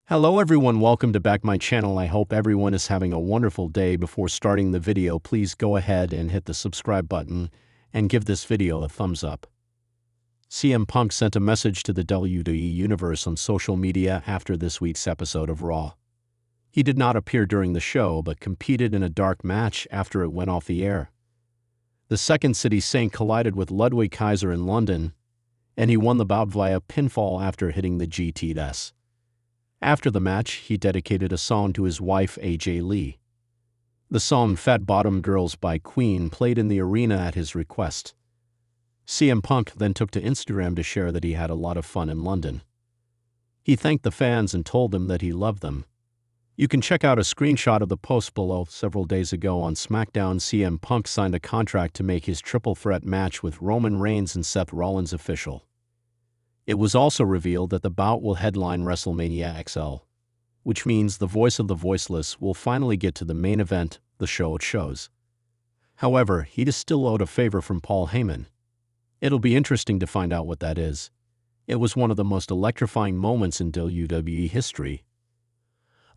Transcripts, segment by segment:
Hello everyone, welcome to back my channel. I hope everyone is having a wonderful day. Before starting the video, please go ahead and hit the subscribe button and give this video a thumbs up. CM Punk sent a message to the WWE Universe on social media after this week's episode of Raw. He did not appear during the show, but competed in a dark match after it went off the air. The Second City Saint collided with Ludwig Kaiser in London, and he won the bout via pinfall after hitting the GTS. After the match, he dedicated a song to his wife, AJ Lee. The song Fat Bottom Girls by Queen played in the arena at his request. CM Punk then took to Instagram to share that he had a lot of fun in London. He thanked the fans and told them that he loved them. You can check out a screenshot of the post below. Several days ago on SmackDown, CM Punk signed a contract to make his triple threat match with Roman Reigns and Seth Rollins official. It was also revealed that the bout will headline WrestleMania XL, which means the voice of the voiceless will finally get to the main event, the show it shows. However, he is still owed a favor from Paul Heyman. It'll be interesting to find out what that is. It was one of the most electrifying moments in WWE history.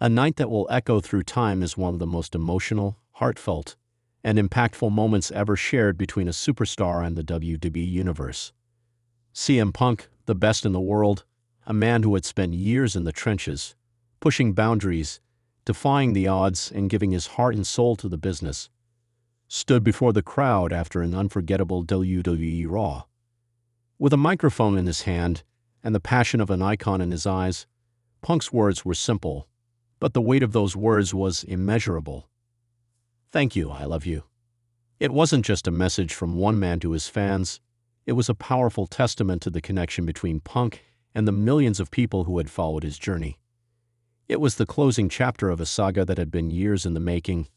A night that will echo through time as one of the most emotional, heartfelt, and impactful moments ever shared between a superstar and the WWE Universe. CM Punk, the best in the world, a man who had spent years in the trenches, pushing boundaries, defying the odds, and giving his heart and soul to the business, stood before the crowd after an unforgettable WWE Raw. With a microphone in his hand and the passion of an icon in his eyes, Punk's words were simple, but the weight of those words was immeasurable. "Thank you, I love you." It wasn't just a message from one man to his fans. It was a powerful testament to the connection between Punk and the millions of people who had followed his journey. It was the closing chapter of a saga that had been years in the making,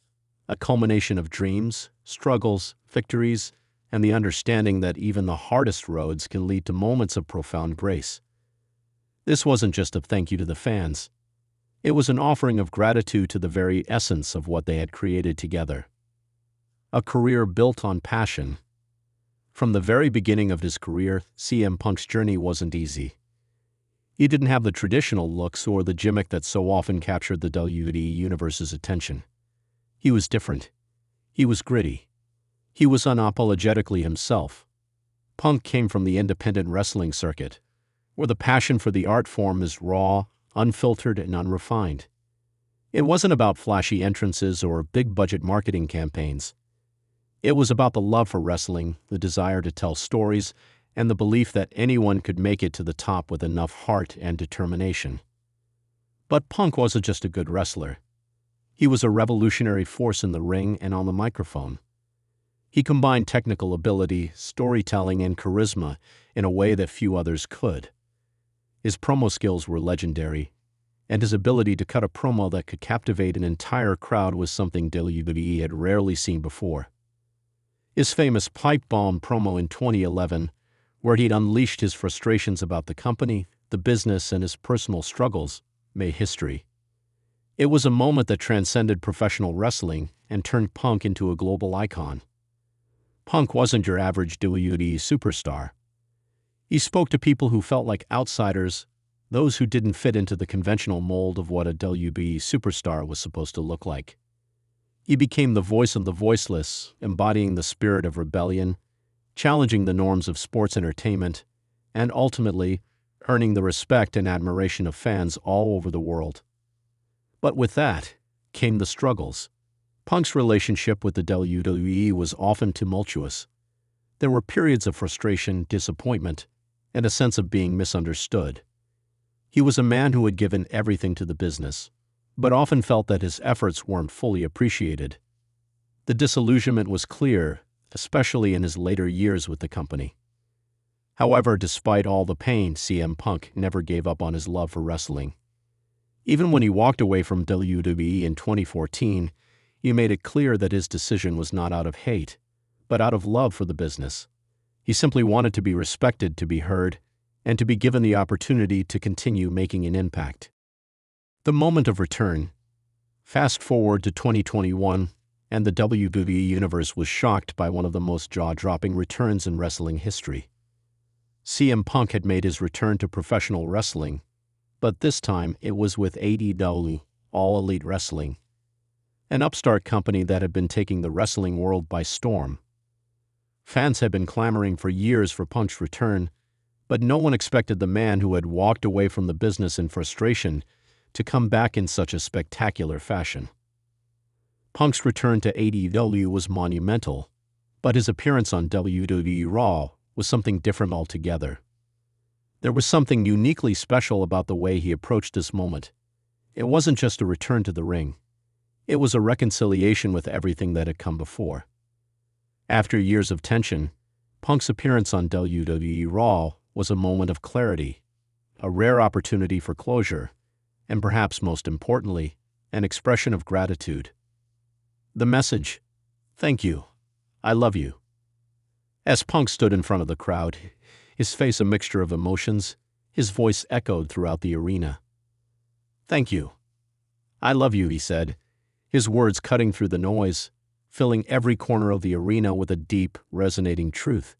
a culmination of dreams, struggles, victories, and the understanding that even the hardest roads can lead to moments of profound grace. This wasn't just a thank you to the fans. It was an offering of gratitude to the very essence of what they had created together. A career built on passion. From the very beginning of his career, CM Punk's journey wasn't easy. He didn't have the traditional looks or the gimmick that so often captured the WWE Universe's attention. He was different. He was gritty. He was unapologetically himself. Punk came from the independent wrestling circuit, where the passion for the art form is raw, unfiltered, and unrefined. It wasn't about flashy entrances or big-budget marketing campaigns. It was about the love for wrestling, the desire to tell stories, and the belief that anyone could make it to the top with enough heart and determination. But Punk wasn't just a good wrestler. He was a revolutionary force in the ring and on the microphone. He combined technical ability, storytelling, and charisma in a way that few others could. His promo skills were legendary, and his ability to cut a promo that could captivate an entire crowd was something WWE had rarely seen before. His famous pipe bomb promo in 2011, where he'd unleashed his frustrations about the company, the business, and his personal struggles, made history. It was a moment that transcended professional wrestling and turned Punk into a global icon. Punk wasn't your average WWE superstar. He spoke to people who felt like outsiders, those who didn't fit into the conventional mold of what a WWE superstar was supposed to look like. He became the voice of the voiceless, embodying the spirit of rebellion, challenging the norms of sports entertainment, and ultimately earning the respect and admiration of fans all over the world. But with that came the struggles. Punk's relationship with the WWE was often tumultuous. There were periods of frustration, disappointment, and a sense of being misunderstood. He was a man who had given everything to the business, but often felt that his efforts weren't fully appreciated. The disillusionment was clear, especially in his later years with the company. However, despite all the pain, CM Punk never gave up on his love for wrestling. Even when he walked away from WWE in 2014, he made it clear that his decision was not out of hate, but out of love for the business. He simply wanted to be respected, to be heard, and to be given the opportunity to continue making an impact. The moment of return. Fast forward to 2021, and the WWE Universe was shocked by one of the most jaw-dropping returns in wrestling history. CM Punk had made his return to professional wrestling, But this time, it was with AEW, All Elite Wrestling, an upstart company that had been taking the wrestling world by storm. Fans had been clamoring for years for Punk's return, but no one expected the man who had walked away from the business in frustration to come back in such a spectacular fashion. Punk's return to AEW was monumental, but his appearance on WWE Raw was something different altogether. There was something uniquely special about the way he approached this moment. It wasn't just a return to the ring. It was a reconciliation with everything that had come before. After years of tension, Punk's appearance on WWE Raw was a moment of clarity, a rare opportunity for closure, and perhaps most importantly, an expression of gratitude. The message, "Thank you. I love you." As Punk stood in front of the crowd, his face a mixture of emotions, his voice echoed throughout the arena. "Thank you. I love you," he said, his words cutting through the noise, filling every corner of the arena with a deep, resonating truth.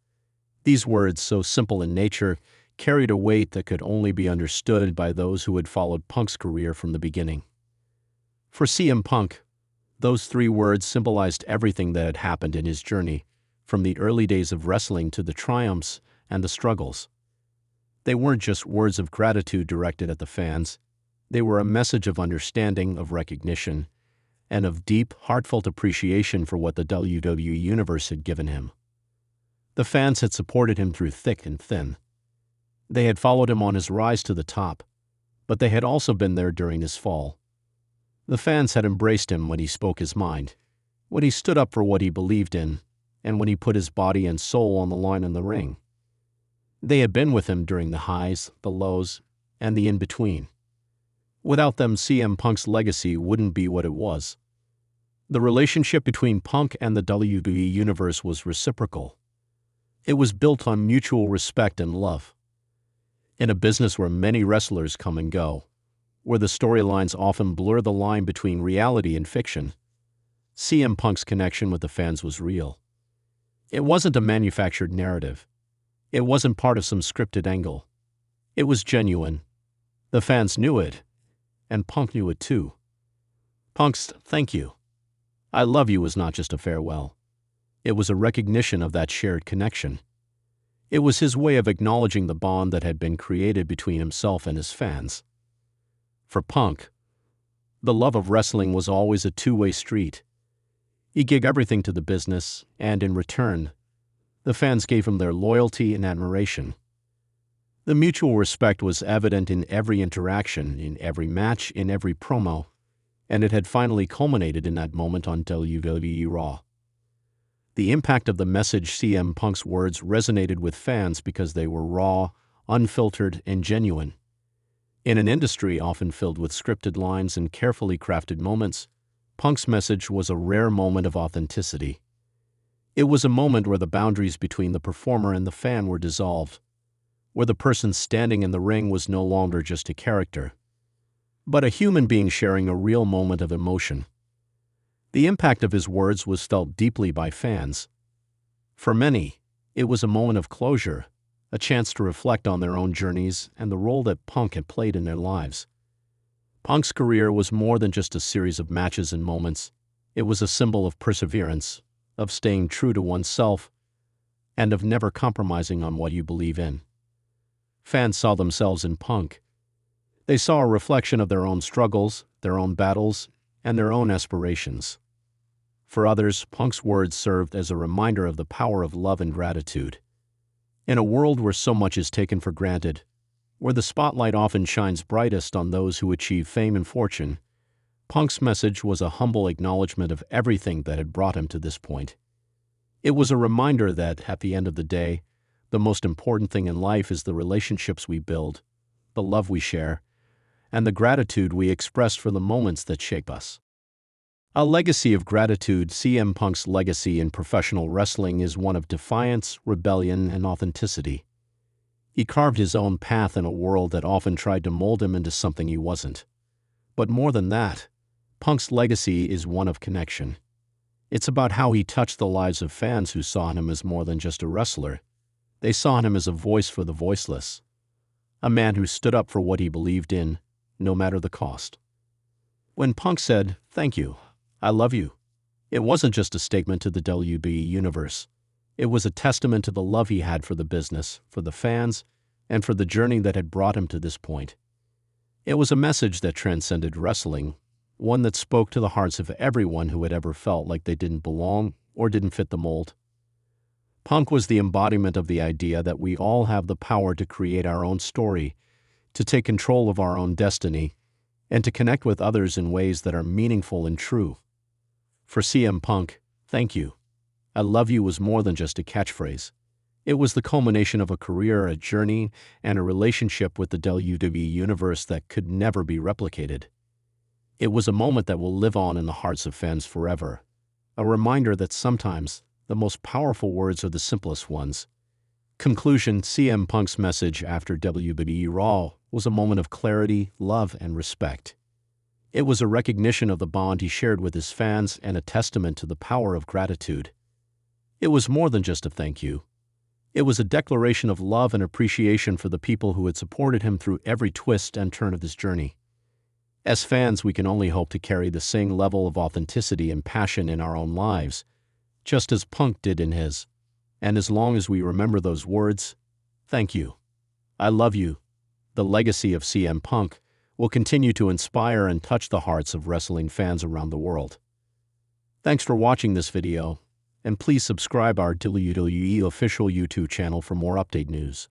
These words, so simple in nature, carried a weight that could only be understood by those who had followed Punk's career from the beginning. For CM Punk, those 3 words symbolized everything that had happened in his journey, from the early days of wrestling to the triumphs and the struggles. They weren't just words of gratitude directed at the fans. They were a message of understanding, of recognition, and of deep, heartfelt appreciation for what the WWE Universe had given him. The fans had supported him through thick and thin. They had followed him on his rise to the top, but they had also been there during his fall. The fans had embraced him when he spoke his mind, when he stood up for what he believed in, and when he put his body and soul on the line in the ring. They had been with him during the highs, the lows, and the in-between. Without them, CM Punk's legacy wouldn't be what it was. The relationship between Punk and the WWE Universe was reciprocal. It was built on mutual respect and love. In a business where many wrestlers come and go, where the storylines often blur the line between reality and fiction, CM Punk's connection with the fans was real. It wasn't a manufactured narrative. It wasn't part of some scripted angle. It was genuine. The fans knew it, and Punk knew it too. Punk's "Thank you. I love you" was not just a farewell. It was a recognition of that shared connection. It was his way of acknowledging the bond that had been created between himself and his fans. For Punk, the love of wrestling was always a two-way street. He gave everything to the business, and in return, the fans gave him their loyalty and admiration. The mutual respect was evident in every interaction, in every match, in every promo, and it had finally culminated in that moment on WWE Raw. The impact of the message CM Punk's words resonated with fans because they were raw, unfiltered, and genuine. In an industry often filled with scripted lines and carefully crafted moments, Punk's message was a rare moment of authenticity. It was a moment where the boundaries between the performer and the fan were dissolved, where the person standing in the ring was no longer just a character, but a human being sharing a real moment of emotion. The impact of his words was felt deeply by fans. For many, it was a moment of closure, a chance to reflect on their own journeys and the role that Punk had played in their lives. Punk's career was more than just a series of matches and moments. It was a symbol of perseverance, of staying true to oneself, and of never compromising on what you believe in. Fans saw themselves in Punk. They saw a reflection of their own struggles, their own battles, and their own aspirations. For others, Punk's words served as a reminder of the power of love and gratitude. In a world where so much is taken for granted, where the spotlight often shines brightest on those who achieve fame and fortune, Punk's message was a humble acknowledgement of everything that had brought him to this point. It was a reminder that, at the end of the day, the most important thing in life is the relationships we build, the love we share, and the gratitude we express for the moments that shape us. A legacy of gratitude. CM Punk's legacy in professional wrestling is one of defiance, rebellion, and authenticity. He carved his own path in a world that often tried to mold him into something he wasn't. But more than that, Punk's legacy is one of connection. It's about how he touched the lives of fans who saw him as more than just a wrestler. They saw him as a voice for the voiceless, a man who stood up for what he believed in, no matter the cost. When Punk said, "Thank you, I love you," it wasn't just a statement to the WWE Universe. It was a testament to the love he had for the business, for the fans, and for the journey that had brought him to this point. It was a message that transcended wrestling, one that spoke to the hearts of everyone who had ever felt like they didn't belong or didn't fit the mold. Punk was the embodiment of the idea that we all have the power to create our own story, to take control of our own destiny, and to connect with others in ways that are meaningful and true. For CM Punk, "Thank you, I love you" was more than just a catchphrase. It was the culmination of a career, a journey, and a relationship with the WWE Universe that could never be replicated. It was a moment that will live on in the hearts of fans forever, a reminder that sometimes the most powerful words are the simplest ones. Conclusion: CM Punk's message after WWE Raw was a moment of clarity, love, and respect. It was a recognition of the bond he shared with his fans and a testament to the power of gratitude. It was more than just a thank you. It was a declaration of love and appreciation for the people who had supported him through every twist and turn of his journey. As fans, we can only hope to carry the same level of authenticity and passion in our own lives, just as Punk did in his. And as long as we remember those words, "Thank you, I love you," the legacy of CM Punk will continue to inspire and touch the hearts of wrestling fans around the world. Thanks for watching this video, and please subscribe our WWE official YouTube channel for more update news.